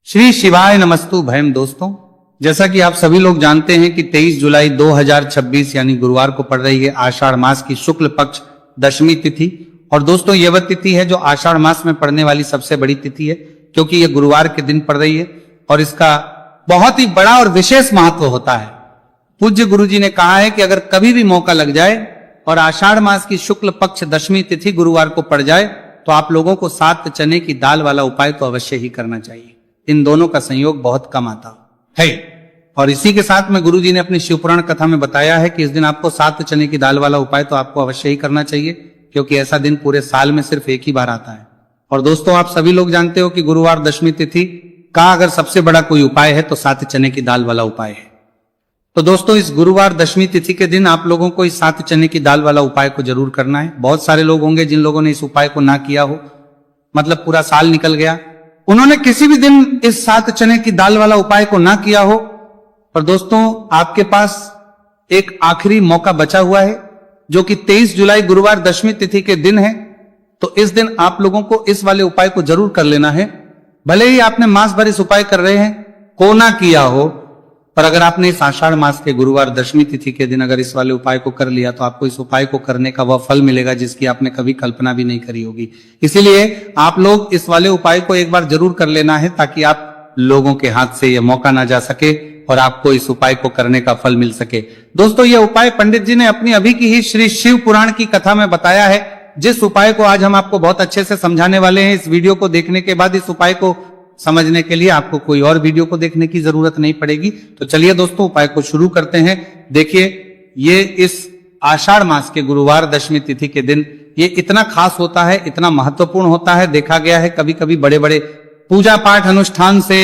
श्री शिवाय नमस्तु भयम। दोस्तों, जैसा कि आप सभी लोग जानते हैं कि 23 जुलाई 2026 यानी गुरुवार को पड़ रही है आषाढ़ मास की शुक्ल पक्ष दशमी तिथि। और दोस्तों, यह वह तिथि है जो आषाढ़ मास में पड़ने वाली सबसे बड़ी तिथि है, क्योंकि यह गुरुवार के दिन पड़ रही है और इसका बहुत ही बड़ा और विशेष महत्व होता है। पूज्य गुरु जी ने कहा है कि अगर कभी भी मौका लग जाए और आषाढ़ मास की शुक्ल पक्ष दशमी तिथि गुरुवार को पड़ जाए तो आप लोगों को 7 चने की दाल वाला उपाय तो अवश्य ही करना चाहिए। इन दोनों का संयोग बहुत कम आता है। और इसी के साथ में गुरु जी ने अपनी शिवपुराण कथा में बताया है कि इस दिन आपको 7 चने की दाल वाला उपाय तो आपको अवश्य ही करना चाहिए, क्योंकि ऐसा दिन पूरे साल में सिर्फ एक ही बार आता है। और दोस्तों, आप सभी लोग जानते हो कि गुरुवार दशमी तिथि का अगर सबसे बड़ा कोई उपाय है तो 7 चने की दाल वाला उपाय है। तो दोस्तों, इस गुरुवार दशमी तिथि के दिन आप लोगों को इस 7 चने की दाल वाला उपाय को जरूर करना है। बहुत सारे लोग होंगे जिन लोगों ने इस उपाय को ना किया हो, मतलब पूरा साल निकल गया, उन्होंने किसी भी दिन इस 7 चने की दाल वाला उपाय को ना किया हो। पर दोस्तों, आपके पास एक आखिरी मौका बचा हुआ है, जो कि 23 जुलाई गुरुवार दशमी तिथि के दिन है। तो इस दिन आप लोगों को इस वाले उपाय को जरूर कर लेना है। भले ही आपने मास भर इस उपाय कर रहे हैं, को ना किया हो, पर अगर आपने इस आषाढ़ मास के गुरुवार दशमी तिथि के दिन अगर इस वाले उपाय को कर लिया तो आपको इस उपाय को करने का वह फल मिलेगा जिसकी आपने कभी कल्पना भी नहीं करी होगी। इसीलिए आप लोग इस वाले उपाय को एक बार जरूर कर लेना है, ताकि आप लोगों के हाथ से यह मौका ना जा सके और आपको इस उपाय को करने का फल मिल सके। दोस्तों, यह उपाय पंडित जी ने अपनी अभी की ही श्री शिव पुराण की कथा में बताया है, जिस उपाय को आज हम आपको बहुत अच्छे से समझाने वाले हैं। इस वीडियो को देखने के बाद इस उपाय को समझने के लिए आपको कोई और वीडियो को देखने की जरूरत नहीं पड़ेगी। तो चलिए दोस्तों, उपाय को शुरू करते हैं। देखिए, ये इस आषाढ़ मास के गुरुवार दशमी तिथि के दिन ये इतना खास होता है, इतना महत्वपूर्ण होता है। देखा गया है कभी कभी बड़े बड़े पूजा पाठ अनुष्ठान से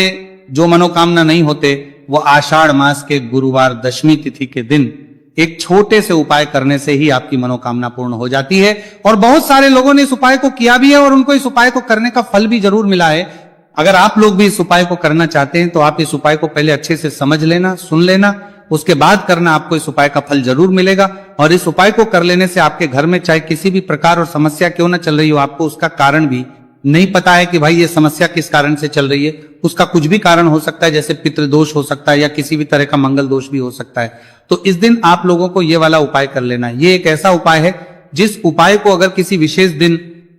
जो मनोकामना नहीं होते, वो आषाढ़ मास के गुरुवार दशमी तिथि के दिन एक छोटे से उपाय करने से ही आपकी मनोकामना पूर्ण हो जाती है। और बहुत सारे लोगों ने इस उपाय को किया भी है और उनको इस उपाय को करने का फल भी जरूर मिला है। अगर आप लोग भी इस उपाय को करना चाहते हैं तो आप इस उपाय को पहले अच्छे से समझ लेना, सुन लेना, उसके बाद करना। आपको इस उपाय का फल जरूर मिलेगा। और इस उपाय को कर लेने से आपके घर में चाहे किसी भी प्रकार और समस्या क्यों ना चल रही हो, आपको उसका कारण भी नहीं पता है कि भाई ये समस्या किस कारण से चल रही है, उसका कुछ भी कारण हो सकता है, जैसे पितृदोष हो सकता है या किसी भी तरह का मंगल दोष भी हो सकता है। तो इस दिन आप लोगों को ये वाला उपाय कर लेना है। ये एक ऐसा उपाय है जिस उपाय को अगर किसी विशेष दिन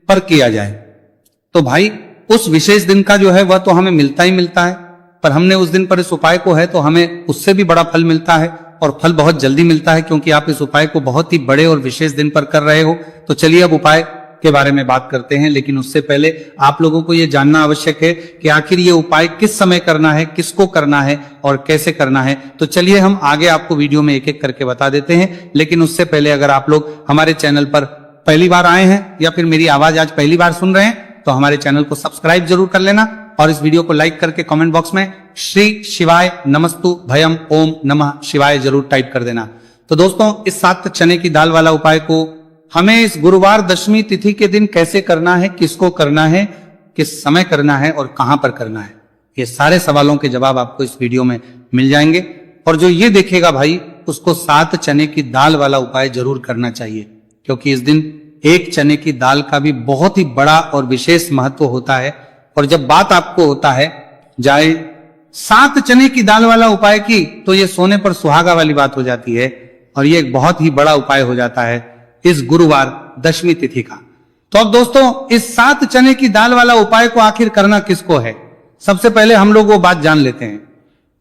पर किया जाए तो भाई उस विशेष दिन का जो है वह तो हमें मिलता ही मिलता है, पर हमने उस दिन पर इस उपाय को है तो हमें उससे भी बड़ा फल मिलता है और फल बहुत जल्दी मिलता है, क्योंकि आप इस उपाय को बहुत ही बड़े और विशेष दिन पर कर रहे हो। तो चलिए अब उपाय के बारे में बात करते हैं, लेकिन उससे पहले आप लोगों को यह जानना आवश्यक है कि आखिर ये उपाय किस समय करना है, किसको करना है और कैसे करना है। तो चलिए हम आगे आपको वीडियो में एक एक करके बता देते हैं। लेकिन उससे पहले अगर आप लोग हमारे चैनल पर पहली बार आए हैं या फिर मेरी आवाज आज पहली बार सुन रहे हैं तो हमारे चैनल को सब्सक्राइब जरूर कर लेना और इस वीडियो को लाइक करके कमेंट बॉक्स में श्री शिवाय नमस्तु भयम ओम नमः शिवाय जरूर टाइप कर देना। तो दोस्तों, इस 7 चने की दाल वाला उपाय को हमें इस गुरुवार दशमी तिथि के दिन कैसे करना है, किसको करना है, किस समय करना है और कहां पर करना है, ये सारे सवालों के जवाब आपको इस वीडियो में मिल जाएंगे। और जो ये देखेगा भाई, उसको 7 चने की दाल वाला उपाय जरूर करना चाहिए, क्योंकि इस दिन एक चने की दाल का भी बहुत ही बड़ा और विशेष महत्व होता है। और जब बात आपको होता है जाए 7 चने की दाल वाला उपाय की, तो ये सोने पर सुहागा वाली बात हो जाती है और ये एक बहुत ही बड़ा उपाय हो जाता है इस गुरुवार दशमी तिथि का। तो अब दोस्तों, इस 7 चने की दाल वाला उपाय को आखिर करना किसको है, सबसे पहले हम लोग वो बात जान लेते हैं।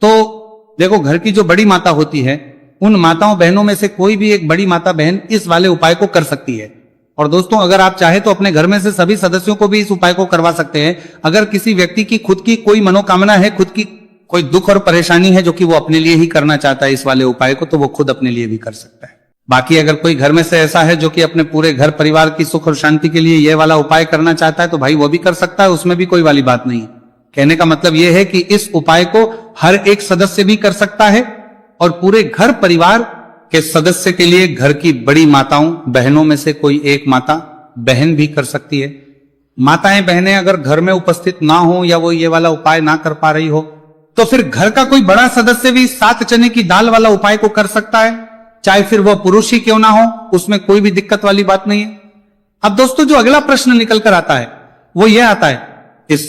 तो देखो, घर की जो बड़ी माता होती है, उन माताओं बहनों में से कोई भी एक बड़ी माता बहन इस वाले उपाय को कर सकती है। और दोस्तों, अगर आप चाहे तो अपने घर में से सभी सदस्यों को भी इस उपाय को करवा सकते हैं। अगर किसी व्यक्ति की खुद की कोई मनोकामना है, खुद की कोई दुख और परेशानी है जो कि वो अपने लिए ही करना चाहता है इस वाले उपाय को, तो वो खुद अपने लिए भी कर सकता है। बाकी अगर कोई घर में से ऐसा है जो कि अपने पूरे घर परिवार की सुख और शांति के लिए ये वाला उपाय करना चाहता है, तो भाई वो भी कर सकता है, उसमें भी कोई वाली बात नहीं है। कहने का मतलब ये है कि इस उपाय को हर एक सदस्य भी कर सकता है और पूरे घर परिवार के सदस्य के लिए घर की बड़ी माताओं बहनों में से कोई एक माता बहन भी कर सकती है। माताएं बहनें अगर घर में उपस्थित ना हो या वो ये वाला उपाय ना कर पा रही हो, तो फिर घर का कोई बड़ा सदस्य भी 7 चने की दाल वाला उपाय को कर सकता है, चाहे फिर वह पुरुष ही क्यों ना हो, उसमें कोई भी दिक्कत वाली बात नहीं है। अब दोस्तों, जो अगला प्रश्न निकल कर आता है वो यह आता है इस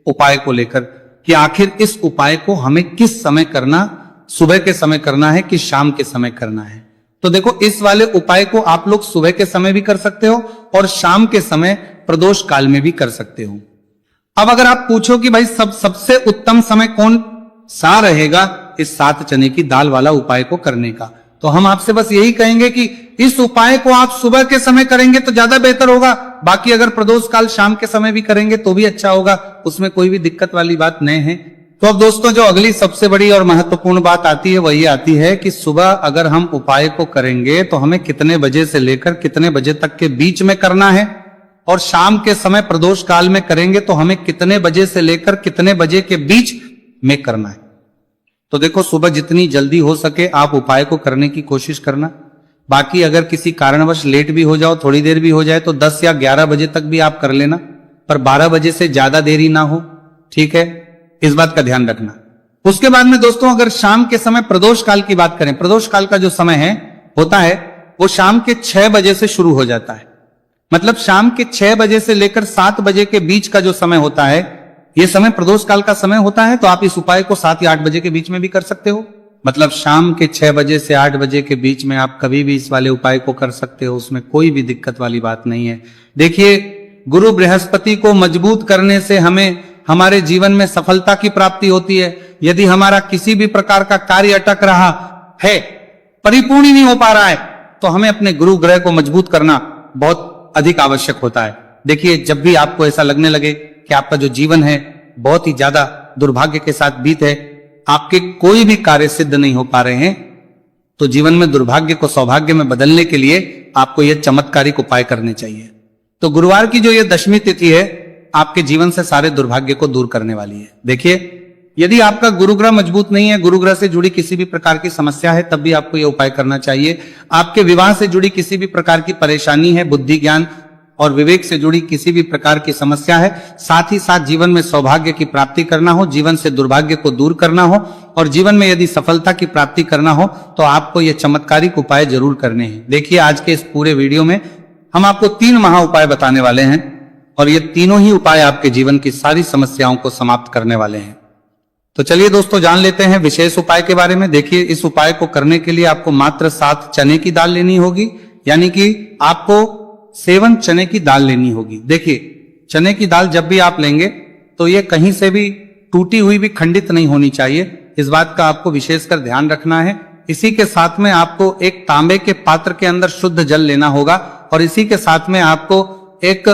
उपाय को लेकर कि आखिर इस उपाय को हमें किस समय करना, सुबह के समय करना है कि शाम के समय करना है। तो देखो, इस वाले उपाय को आप लोग सुबह के समय भी कर सकते हो और शाम के समय प्रदोष काल में भी कर सकते हो। अब अगर आप पूछो कि भाई सबसे उत्तम समय कौन सा रहेगा इस 7 चने की दाल वाला उपाय को करने का, तो हम आपसे बस यही कहेंगे कि इस उपाय को आप सुबह के समय करेंगे तो ज्यादा बेहतर होगा। बाकी अगर प्रदोष काल शाम के समय भी करेंगे तो भी अच्छा होगा, उसमें कोई भी दिक्कत वाली बात नहीं है। तो अब दोस्तों, जो अगली सबसे बड़ी और महत्वपूर्ण बात आती है वही आती है कि सुबह अगर हम उपाय को करेंगे तो हमें कितने बजे से लेकर कितने बजे तक के बीच में करना है, और शाम के समय प्रदोष काल में करेंगे तो हमें कितने बजे से लेकर कितने बजे के बीच में करना है। तो देखो, सुबह जितनी जल्दी हो सके आप उपाय को करने की कोशिश करना। बाकी अगर किसी कारणवश लेट भी हो जाओ, थोड़ी देर भी हो जाए, तो 10 या 11 बजे तक भी आप कर लेना, पर 12 बजे से ज्यादा देरी ना हो, ठीक है, इस बात का ध्यान रखना। उसके बाद में दोस्तों, अगर शाम के समय प्रदोष काल की बात करें, प्रदोष काल का जो समय है होता है वो शाम के 6 बजे से शुरू हो जाता है। मतलब शाम के 6 बजे से लेकर 7 बजे के बीच का जो समय होता है, यह समय प्रदोष काल का समय होता है। तो आप इस उपाय को 7 या 8 बजे के बीच में भी कर सकते हो। मतलब शाम के 6 बजे से 8 बजे के बीच में आप कभी भी इस वाले उपाय को कर सकते हो, उसमें कोई भी दिक्कत वाली बात नहीं है। देखिए, गुरु बृहस्पति को मजबूत करने से हमें हमारे जीवन में सफलता की प्राप्ति होती है। यदि हमारा किसी भी प्रकार का कार्य अटक रहा है, परिपूर्ण ही नहीं हो पा रहा है, तो हमें अपने गुरु ग्रह को मजबूत करना बहुत अधिक आवश्यक होता है। देखिए, जब भी आपको ऐसा लगने लगे कि आपका जो जीवन है बहुत ही ज्यादा दुर्भाग्य के साथ बीत है, आपके कोई भी कार्य सिद्ध नहीं हो पा रहे हैं, तो जीवन में दुर्भाग्य को सौभाग्य में बदलने के लिए आपको यह चमत्कारिक उपाय करने चाहिए। तो गुरुवार की जो ये दशमी तिथि है आपके जीवन से सारे दुर्भाग्य को दूर करने वाली है। देखिए, यदि आपका गुरुग्रह मजबूत नहीं है, गुरुग्रह से जुड़ी किसी भी प्रकार की समस्या है, तब भी आपको यह उपाय करना चाहिए। आपके विवाह से जुड़ी किसी भी प्रकार की परेशानी है, बुद्धि ज्ञान और विवेक से जुड़ी किसी भी प्रकार की समस्या है, साथ ही साथ जीवन में सौभाग्य की प्राप्ति करना हो, जीवन से दुर्भाग्य को दूर करना हो और जीवन में यदि सफलता की प्राप्ति करना हो, तो आपको यह चमत्कारिक उपाय जरूर करने हैं। देखिए, आज के इस पूरे वीडियो में हम आपको 3 महा उपाय बताने वाले हैं और ये तीनों ही उपाय आपके जीवन की सारी समस्याओं को समाप्त करने वाले हैं। तो चलिए दोस्तों, जान लेते हैं विशेष उपाय के बारे में। देखिए, इस उपाय को करने के लिए आपको मात्र 7 चने की दाल लेनी होगी, यानी कि आपको 7 चने की दाल लेनी होगी। देखिए, चने की दाल जब भी आप लेंगे तो ये कहीं से भी टूटी हुई भी खंडित नहीं होनी चाहिए, इस बात का आपको विशेषकर ध्यान रखना है। इसी के साथ में आपको एक तांबे के पात्र के अंदर शुद्ध जल लेना होगा और इसी के साथ में आपको एक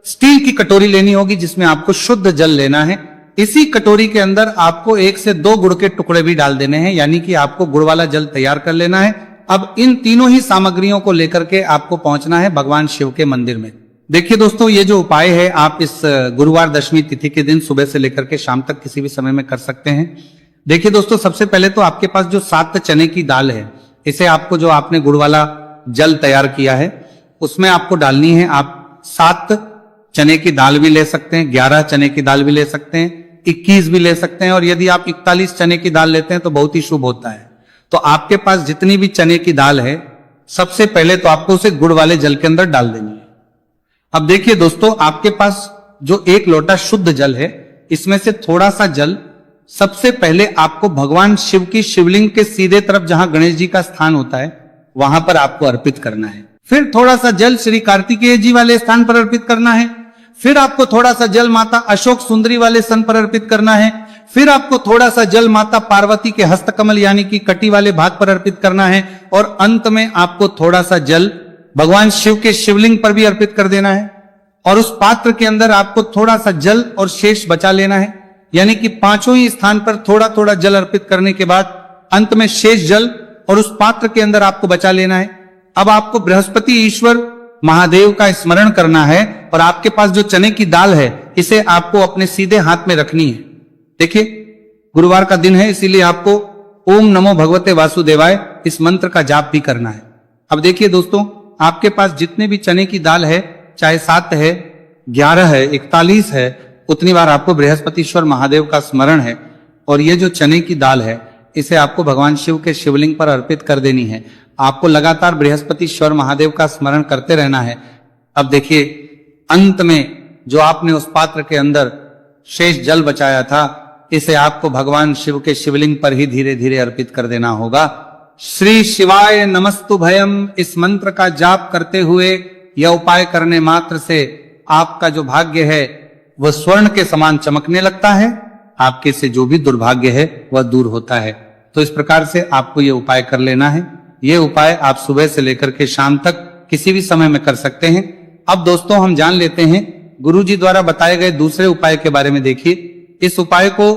स्टील की कटोरी लेनी होगी जिसमें आपको शुद्ध जल लेना है। इसी कटोरी के अंदर आपको 1 से 2 गुड़ के टुकड़े भी डाल देने हैं, यानी कि आपको गुड़ वाला जल तैयार कर लेना है। अब इन तीनों ही सामग्रियों को लेकर के आपको पहुंचना है भगवान शिव के मंदिर में। देखिए दोस्तों, ये जो उपाय है आप इस गुरुवार दशमी तिथि के दिन सुबह से लेकर के शाम तक किसी भी समय में कर सकते हैं। देखिए दोस्तों, सबसे पहले तो आपके पास जो 7 चने की दाल है, इसे आपको जो आपने गुड़ वाला जल तैयार किया है उसमें आपको डालनी है। आप 7 चने की दाल भी ले सकते हैं, 11 चने की दाल भी ले सकते हैं, 21 भी ले सकते हैं, और यदि आप 41 चने की दाल लेते हैं तो बहुत ही शुभ होता है। तो आपके पास जितनी भी चने की दाल है, सबसे पहले तो आपको उसे गुड़ वाले जल के अंदर डाल देनी है। अब देखिए दोस्तों, आपके पास जो 1 लोटा शुद्ध जल है, इसमें से थोड़ा सा जल सबसे पहले आपको भगवान शिव की शिवलिंग के सीधे तरफ जहां गणेश जी का स्थान होता है वहां पर आपको अर्पित करना है। फिर थोड़ा सा जल श्री कार्तिकेय जी वाले स्थान पर अर्पित करना है। फिर आपको थोड़ा सा जल माता अशोक सुंदरी वाले स्थान पर अर्पित करना है। फिर आपको थोड़ा सा जल माता पार्वती के हस्तकमल यानी कि कटी वाले भाग पर अर्पित करना है। और अंत में आपको थोड़ा सा जल भगवान शिव के शिवलिंग पर भी अर्पित कर देना है। और उस पात्र के अंदर आपको थोड़ा सा जल और शेष बचा लेना है, यानी कि 5 ही स्थान पर थोड़ा थोड़ा जल अर्पित करने के बाद अंत में शेष जल और उस पात्र के अंदर आपको बचा लेना है। अब आपको बृहस्पति ईश्वर महादेव का स्मरण करना है और आपके पास जो चने की दाल है इसे आपको अपने सीधे हाथ में रखनी है। देखिए, गुरुवार का दिन है, इसीलिए आपको ओम नमो भगवते वासुदेवाय इस मंत्र का जाप भी करना है। अब देखिए दोस्तों, आपके पास जितने भी चने की दाल है, चाहे 7 है, 11 है, 41 है, उतनी बार आपको बृहस्पतिश्वर महादेव का स्मरण है। और ये जो चने की दाल है इसे आपको भगवान शिव के शिवलिंग पर अर्पित कर देनी है। आपको लगातार बृहस्पतिश्वर महादेव का स्मरण करते रहना है। अब देखिए, अंत में जो आपने उस पात्र के अंदर शेष जल बचाया था इसे आपको भगवान शिव के शिवलिंग पर ही धीरे धीरे अर्पित कर देना होगा। श्री शिवाय नमस्तु भयम, इस मंत्र का जाप करते हुए यह उपाय करने मात्र से आपका जो भाग्य है वह स्वर्ण के समान चमकने लगता है, आपके से जो भी दुर्भाग्य है वह दूर होता है। तो इस प्रकार से आपको यह उपाय कर लेना है। यह उपाय आप सुबह से लेकर के शाम तक किसी भी समय में कर सकते हैं। अब दोस्तों हम जान लेते हैं गुरुजी द्वारा बताए गए दूसरे उपाय के बारे में। देखिए, इस उपाय को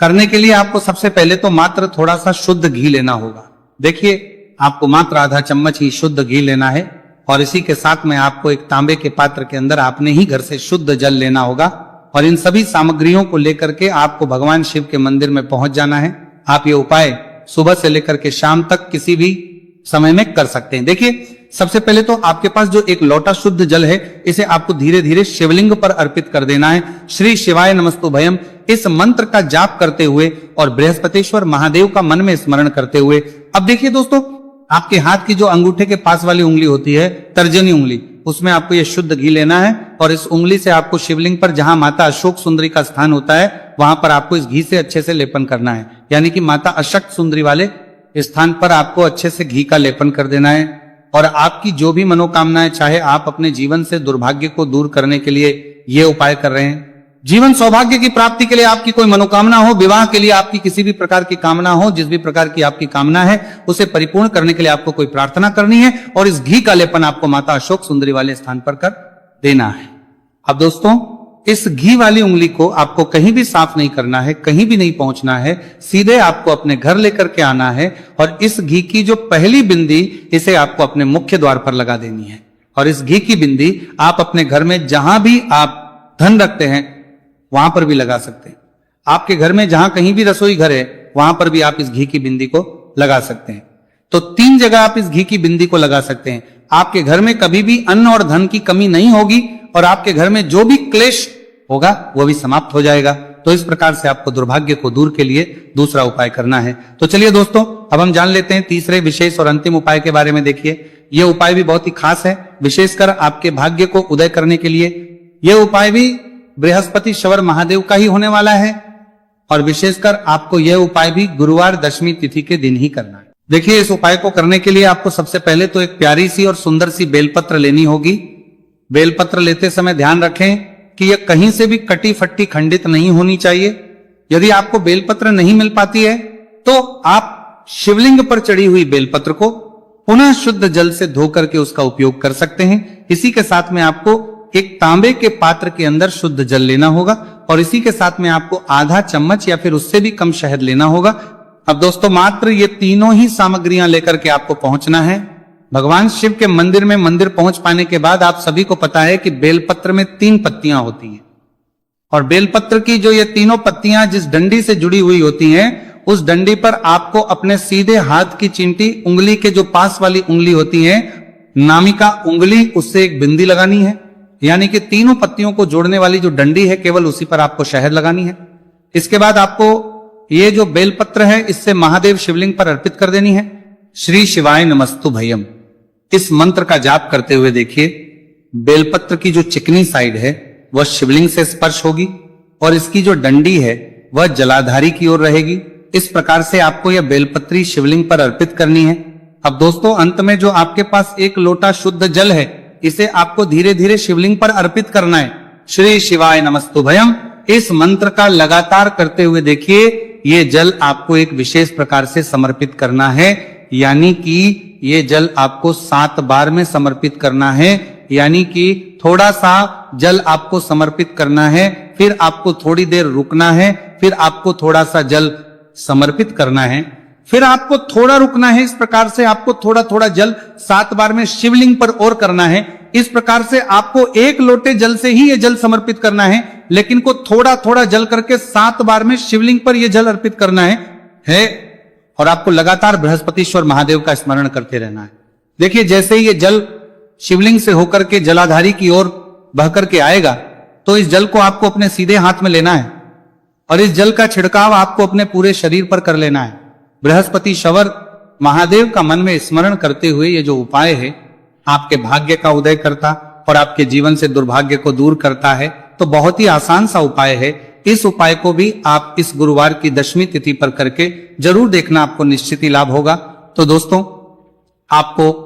करने के लिए आपको सबसे पहले तो मात्र थोड़ा सा शुद्ध घी लेना होगा। देखिए, आपको मात्र आधा चम्मच ही शुद्ध घी लेना है और इसी के साथ में आपको एक तांबे के पात्र के अंदर आपने ही घर से शुद्ध जल लेना होगा और इन सभी सामग्रियों को लेकर के आपको भगवान शिव के मंदिर में पहुंच जाना है। आप ये उपाय सुबह से लेकर के शाम तक किसी भी समय में कर सकते हैं। देखिए, सबसे पहले तो आपके पास जो एक लोटा शुद्ध जल है इसे आपको धीरे धीरे शिवलिंग पर अर्पित कर देना है। श्री शिवाय नमस्तु भयम इस मंत्र का जाप करते हुए और बृहस्पतिश्वर महादेव का मन में स्मरण करते हुए। अब देखिए दोस्तों, आपके हाथ की जो अंगूठे के पास वाली उंगली होती है, तर्जनी उंगली, उसमें आपको यह शुद्ध घी लेना है और इस उंगली से आपको शिवलिंग पर जहां माता अशोक सुंदरी का स्थान होता है वहां पर आपको इस घी से अच्छे से लेपन करना है। यानी कि माता अशक्त सुंदरी वाले स्थान पर आपको अच्छे से घी का लेपन कर देना है और आपकी जो भी मनोकामनाएं, चाहे आप अपने जीवन से दुर्भाग्य को दूर करने के लिए ये उपाय कर रहे हैं, जीवन सौभाग्य की प्राप्ति के लिए आपकी कोई मनोकामना हो, विवाह के लिए आपकी किसी भी प्रकार की कामना हो, जिस भी प्रकार की आपकी कामना है उसे परिपूर्ण करने के लिए आपको कोई प्रार्थना करनी है और इस घी का लेपन आपको माता अशोक सुंदरी वाले स्थान पर कर देना है। अब दोस्तों, इस घी वाली उंगली को आपको कहीं भी साफ नहीं करना है, कहीं भी नहीं पहुंचना है, सीधे आपको अपने घर लेकर के आना है और इस घी की जो पहली बिंदी इसे आपको अपने मुख्य द्वार पर लगा देनी है। और इस घी की बिंदी आप अपने घर में जहां भी आप धन रखते हैं वहां पर भी लगा सकते हैं। आपके घर में जहां कहीं भी रसोई घर है वहां पर भी आप इस घी की बिंदी को लगा सकते हैं। तो 3 जगह आप इस घी की बिंदी को लगा सकते हैं। आपके घर में कभी भी अन्न और धन की कमी नहीं होगी और आपके घर में जो भी क्लेश होगा वो भी समाप्त हो जाएगा। तो इस प्रकार से आपको दुर्भाग्य को दूर के लिए दूसरा उपाय करना है। तो चलिए दोस्तों, अब हम जान लेते हैं तीसरे विशेष और अंतिम उपाय के बारे में। देखिए, यह उपाय भी बहुत ही खास है, विशेषकर आपके भाग्य को उदय करने के लिए। यह उपाय भी बृहस्पतिश्वर महादेव का ही होने वाला है और विशेषकर आपको यह उपाय भी गुरुवार दशमी तिथि के दिन ही करना है। देखिए, इस उपाय को करने के लिए आपको सबसे पहले तो एक प्यारी सी और सुंदर सी बेलपत्र लेनी होगी। बेलपत्र लेते समय ध्यान रखें कि यह कहीं से भी कटी फट्टी खंडित नहीं होनी चाहिए। यदि आपको बेलपत्र नहीं मिल पाती है तो आप शिवलिंग पर चढ़ी हुई बेलपत्र को पुनः शुद्ध जल से धो करके उसका उपयोग कर सकते हैं। इसी के साथ में आपको एक तांबे के पात्र के अंदर शुद्ध जल लेना होगा और इसी के साथ में आपको आधा चम्मच या फिर उससे भी कम शहद लेना होगा। अब दोस्तों, मात्र ये तीनों ही सामग्रियां लेकर के आपको पहुंचना है भगवान शिव के मंदिर में। मंदिर पहुंच पाने के बाद आप सभी को पता है कि बेलपत्र में 3 पत्तियां होती हैं और बेलपत्र की जो ये तीनों पत्तियां जिस डंडी से जुड़ी हुई होती हैं उस डंडी पर आपको अपने सीधे हाथ की चिंटी, उंगली के जो पास वाली उंगली होती है, नामिका उंगली, उससे एक बिंदी लगानी है। यानी कि तीनों पत्तियों को जोड़ने वाली जो डंडी है केवल उसी पर आपको शहद लगानी है। इसके बाद आपको ये जो बेलपत्र है इससे महादेव शिवलिंग पर अर्पित कर देनी है। श्री शिवाय नमस्तु भयम इस मंत्र का जाप करते हुए देखिए, बेलपत्र की जो चिकनी साइड है वह शिवलिंग से स्पर्श होगी और इसकी जो डंडी है वह जलाधारी की ओर रहेगी। इस प्रकार से आपको यह बेलपत्री शिवलिंग पर अर्पित करनी है। अब दोस्तों, अंत में जो आपके पास एक लोटा शुद्ध जल है इसे आपको धीरे धीरे शिवलिंग पर अर्पित करना है। श्री शिवाय नमस्तु भयम इस मंत्र का लगातार करते हुए देखिए, ये जल आपको एक विशेष प्रकार से समर्पित करना है। यानी कि ये जल आपको 7 बार में समर्पित करना है। यानी कि थोड़ा सा जल आपको समर्पित करना है, फिर आपको थोड़ी देर रुकना है, फिर आपको थोड़ा सा जल समर्पित करना है, फिर आपको थोड़ा रुकना है। इस प्रकार से आपको थोड़ा थोड़ा जल 7 बार में शिवलिंग पर और करना है। इस प्रकार से आपको 1 लोटे जल से ही ये जल समर्पित करना है, लेकिन को थोड़ा थोड़ा जल करके 7 बार में शिवलिंग पर यह जल अर्पित करना है। और आपको लगातार बृहस्पतिश्वर महादेव का स्मरण करते रहना है। देखिए, जैसे ही ये जल शिवलिंग से होकर के जलाधारी की ओर बह करके आएगा तो इस जल को आपको अपने सीधे हाथ में लेना है और इस जल का छिड़काव आपको अपने पूरे शरीर पर कर लेना है। बृहस्पतिश्वर महादेव का मन में स्मरण करते हुए ये जो उपाय है आपके भाग्य का उदय करता और आपके जीवन से दुर्भाग्य को दूर करता है। तो बहुत ही आसान सा उपाय है। इस उपाय को भी आप इस गुरुवार की दशमी तिथि पर करके जरूर देखना, आपको निश्चित ही लाभ होगा। तो दोस्तों, आपको